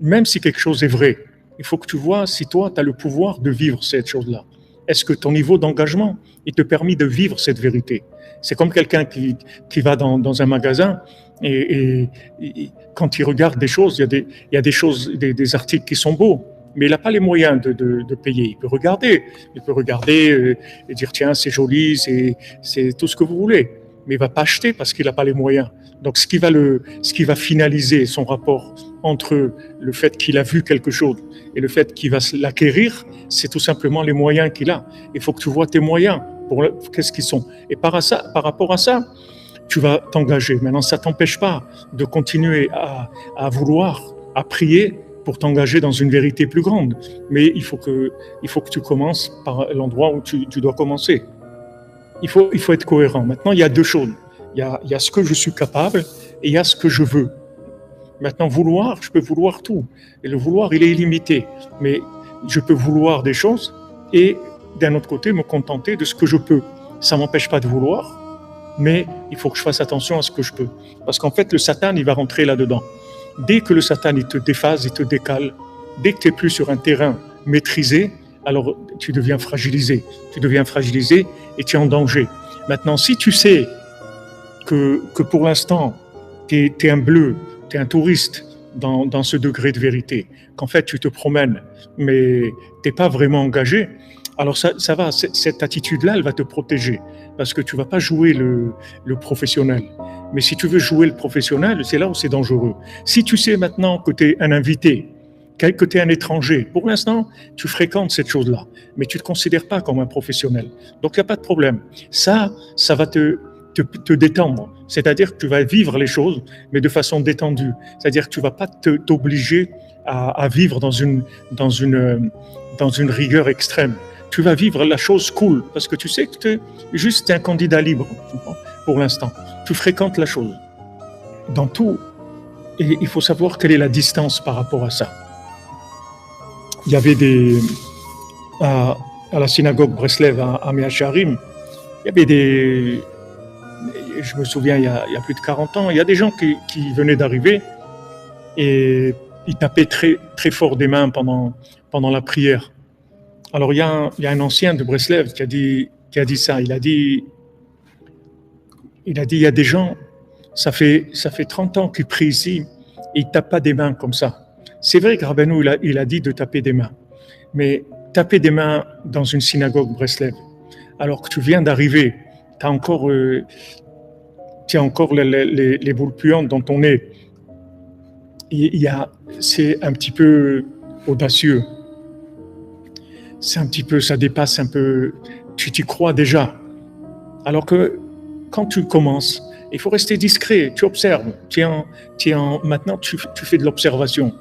même si quelque chose est vrai, il faut que tu vois si toi, tu as le pouvoir de vivre cette chose-là. Est-ce que ton niveau d'engagement, il te permet de vivre cette vérité? C'est comme quelqu'un qui va dans un magasin et quand il regarde des choses, il y a des choses, des articles qui sont beaux, mais il n'a pas les moyens de payer. Il peut regarder et dire tiens, c'est joli, c'est tout ce que vous voulez, mais il ne va pas acheter parce qu'il n'a pas les moyens. Donc ce qui va finaliser son rapport entre le fait qu'il a vu quelque chose et le fait qu'il va l'acquérir, c'est tout simplement les moyens qu'il a. Il faut que tu vois tes moyens, qu'est-ce qu'ils sont. Et par rapport à ça, tu vas t'engager. Maintenant, ça ne t'empêche pas de continuer à vouloir, à prier pour t'engager dans une vérité plus grande. Mais il faut que tu commences par l'endroit où tu dois commencer. Il faut être cohérent. Maintenant, il y a deux choses. Il y a ce que je suis capable et il y a ce que je veux. Maintenant, vouloir, je peux vouloir tout. Et le vouloir, il est illimité. Mais je peux vouloir des choses et d'un autre côté, me contenter de ce que je peux. Ça ne m'empêche pas de vouloir, mais il faut que je fasse attention à ce que je peux. Parce qu'en fait, le Satan, il va rentrer là-dedans. Dès que le Satan, il te déphase, il te décale, dès que tu n'es plus sur un terrain maîtrisé, alors tu deviens fragilisé. Tu deviens fragilisé et tu es en danger. Maintenant, si tu sais que pour l'instant, tu es un bleu, tu es un touriste dans ce degré de vérité, qu'en fait, tu te promènes, mais tu n'es pas vraiment engagé, alors ça va, cette attitude-là, elle va te protéger, parce que tu ne vas pas jouer le professionnel. Mais si tu veux jouer le professionnel, c'est là où c'est dangereux. Si tu sais maintenant que tu es un invité, que tu es un étranger, pour l'instant, tu fréquentes cette chose-là, mais tu ne te considères pas comme un professionnel. Donc, il n'y a pas de problème. Ça va te détendre. C'est-à-dire que tu vas vivre les choses, mais de façon détendue. C'est-à-dire que tu ne vas pas t'obliger à vivre dans une rigueur extrême. Tu vas vivre la chose cool, parce que tu sais que tu es juste un candidat libre, pour l'instant. Tu fréquentes la chose. Dans tout, et il faut savoir quelle est la distance par rapport à ça. Il y avait à la synagogue Breslev à Mea Shearim, il y avait je me souviens, il y a plus de 40 ans, il y a des gens qui venaient d'arriver et ils tapaient très, très fort des mains pendant la prière. Alors, il y a un ancien de Breslev qui a dit ça. Il a dit, il y a des gens, ça fait 30 ans qu'ils prient ici et ils ne tapent pas des mains comme ça. C'est vrai que Rabbeinu, il a dit de taper des mains. Mais taper des mains dans une synagogue Breslev, alors que tu viens d'arriver, tu as encore les boules puantes dans ton nez. C'est un petit peu audacieux. C'est un petit peu, ça dépasse un peu, tu t'y crois déjà. Alors que quand tu commences, il faut rester discret, tu observes, maintenant tu fais de l'observation.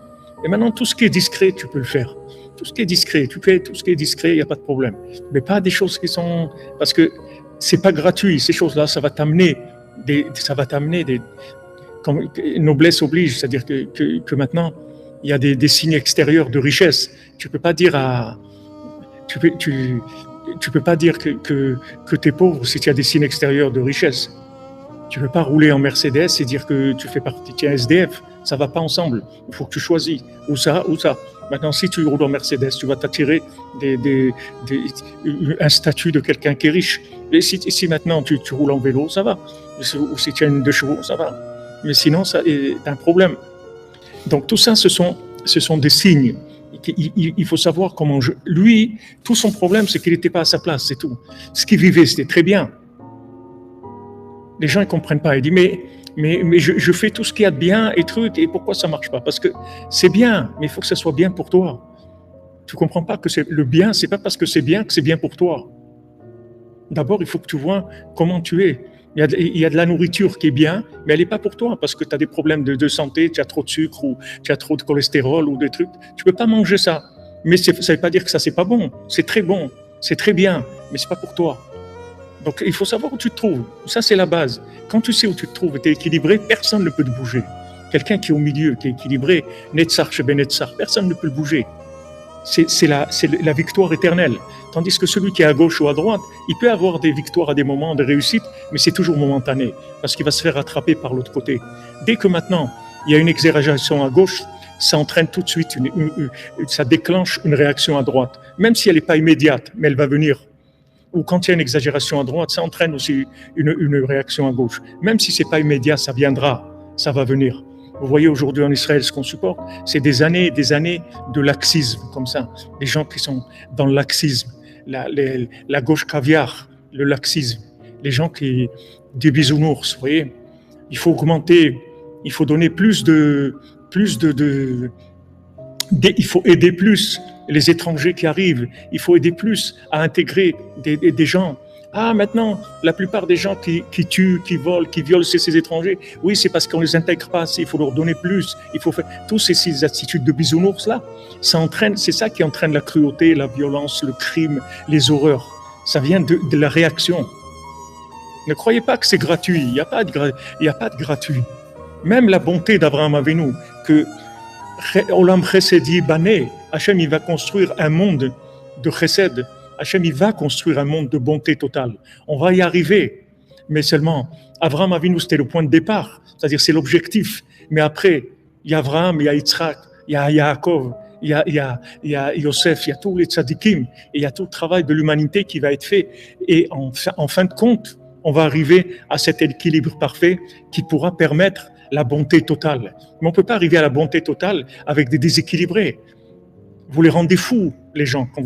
Et maintenant tout ce qui est discret, tu peux le faire. Tout ce qui est discret, tu fais tout ce qui est discret, il n'y a pas de problème. Mais pas des choses qui sont... Parce que c'est pas gratuit, ces choses-là, ça va t'amener comme noblesse oblige, c'est-à-dire que maintenant, il y a des signes extérieurs de richesse. Tu peux pas dire tu peux pas dire que tu es pauvre si tu as des signes extérieurs de richesse. Tu peux pas rouler en Mercedes et dire que tu fais partie de SDF. Ça va pas ensemble. Il faut que tu choisis ou ça ou ça. Maintenant, si tu roules en Mercedes, tu vas t'attirer un statut de quelqu'un qui est riche. Et si maintenant tu roules en vélo, ça va. Ou si tu as une 2 chevaux, ça va. Mais sinon, ça est un problème. Donc tout ça, ce sont des signes. Il faut savoir comment lui, tout son problème, c'est qu'il n'était pas à sa place, c'est tout. Ce qu'il vivait, c'était très bien. Les gens ne comprennent pas. Ils disent, mais je fais tout ce qu'il y a de bien et truc, et pourquoi ça ne marche pas? Parce que c'est bien, mais il faut que ça soit bien pour toi. Tu ne comprends pas que le bien, ce n'est pas parce que c'est bien pour toi. D'abord, il faut que tu vois comment tu es. Il y a de la nourriture qui est bien, mais elle n'est pas pour toi parce que tu as des problèmes de santé, tu as trop de sucre ou tu as trop de cholestérol ou des trucs. Tu ne peux pas manger ça. Mais ça ne veut pas dire que ça, c'est pas bon. C'est très bon, c'est très bien, mais ce n'est pas pour toi. Donc, il faut savoir où tu te trouves. Ça, c'est la base. Quand tu sais où tu te trouves, tu es équilibré, personne ne peut te bouger. Quelqu'un qui est au milieu, qui est équilibré, Netzar, Shebe Netzar, personne ne peut le bouger. C'est la victoire éternelle. Tandis que celui qui est à gauche ou à droite, il peut avoir des victoires à des moments, des réussites, mais c'est toujours momentané, parce qu'il va se faire rattraper par l'autre côté. Dès que maintenant, il y a une exagération à gauche, ça entraîne tout de suite, ça déclenche une réaction à droite, même si elle n'est pas immédiate, mais elle va venir. Ou quand il y a une exagération à droite, ça entraîne aussi une réaction à gauche. Même si ce n'est pas immédiat, ça viendra, ça va venir. Vous voyez aujourd'hui en Israël ce qu'on supporte, c'est des années de laxisme comme ça. Des gens qui sont dans le laxisme, la gauche caviar, le laxisme. Les gens qui, des bisounours, vous voyez. Il faut augmenter, il faut donner il faut aider plus les étrangers qui arrivent. Il faut aider plus à intégrer des gens. Ah, maintenant, la plupart des gens qui tuent, qui volent, qui violent ces étrangers, oui, c'est parce qu'on ne les intègre pas assez. Il faut leur donner plus. Il faut faire toutes ces attitudes de bisounours-là. C'est ça qui entraîne la cruauté, la violence, le crime, les horreurs. Ça vient de la réaction. Ne croyez pas que c'est gratuit. Il n'y a pas de gratuit. Même la bonté d'Abraham Avinu, que Olam Chesedi Bané, Hachem, il va construire un monde de Chesed. Hachem, il va construire un monde de bonté totale. On va y arriver. Mais seulement, Abraham Avinu, c'était le point de départ. C'est-à-dire, c'est l'objectif. Mais après, il y a Abraham, il y a Yitzhak, il y a Yaakov, il y a Yosef, il y a tous les tzadikim, et il y a tout le travail de l'humanité qui va être fait. Et en fin de compte, on va arriver à cet équilibre parfait qui pourra permettre la bonté totale. Mais on ne peut pas arriver à la bonté totale avec des déséquilibrés. Vous les rendez fous, les gens, quand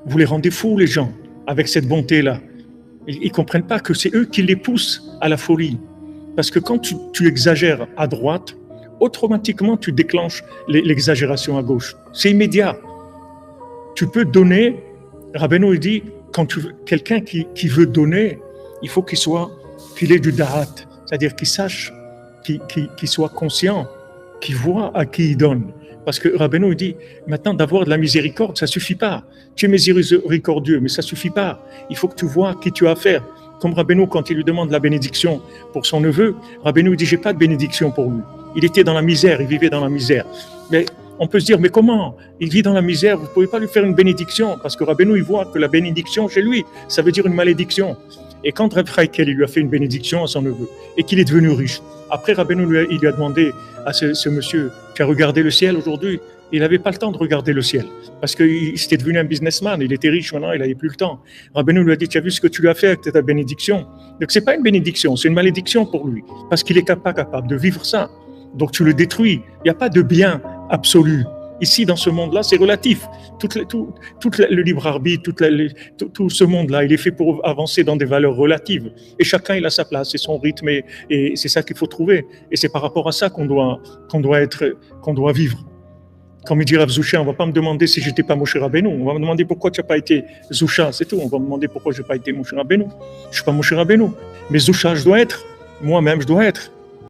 vous les rendez fous, les gens, avec cette bonté-là. Ils ne comprennent pas que c'est eux qui les poussent à la folie. Parce que quand tu exagères à droite, automatiquement, tu déclenches l'exagération à gauche. C'est immédiat. Tu peux donner, Rabbeinu dit, quand quelqu'un qui veut donner, il faut qu'il ait du da'at, c'est-à-dire qu'il sache, qu'il soit conscient, qu'il voit à qui il donne. Parce que Rabbeinu dit, maintenant d'avoir de la miséricorde, ça ne suffit pas. Tu es miséricordieux, mais ça ne suffit pas. Il faut que tu vois à qui tu as affaire. Comme Rabbeinu, quand il lui demande la bénédiction pour son neveu, Rabbeinu dit, j'ai pas de bénédiction pour lui. Il était dans la misère, il vivait dans la misère. Mais on peut se dire, mais comment? Il vit dans la misère, vous ne pouvez pas lui faire une bénédiction, parce que Rabbeinu, il voit que la bénédiction chez lui, ça veut dire une malédiction. Et quand Reb Chaïkel, il lui a fait une bénédiction à son neveu, et qu'il est devenu riche, après Rabbeinu, il lui a demandé à ce monsieur, tu as regardé le ciel aujourd'hui? Il n'avait pas le temps de regarder le ciel, parce qu'il était devenu un businessman, il était riche maintenant, il n'avait plus le temps. Rabbeinu lui a dit, tu as vu ce que tu lui as fait avec ta bénédiction? Donc ce n'est pas une bénédiction, c'est une malédiction pour lui, parce qu'il n'est pas capable de vivre ça. Donc tu le détruis, il n'y a pas de bien absolu. Ici, dans ce monde-là, c'est relatif. Tout le libre arbitre, tout ce monde-là, il est fait pour avancer dans des valeurs relatives. Et chacun, il a sa place, c'est son rythme, et c'est ça qu'il faut trouver. Et c'est par rapport à ça qu'on doit vivre. Comme il dit Rav Zoucha, on ne va pas me demander si je n'étais pas Moshe Rabbeinu. On va me demander pourquoi tu n'as pas été Zoucha, c'est tout. On va me demander pourquoi je n'ai pas été Moshe Rabbeinu. Je ne suis pas Moshe Rabbeinu. Mais Zoucha, je dois être. Moi-même, je dois être.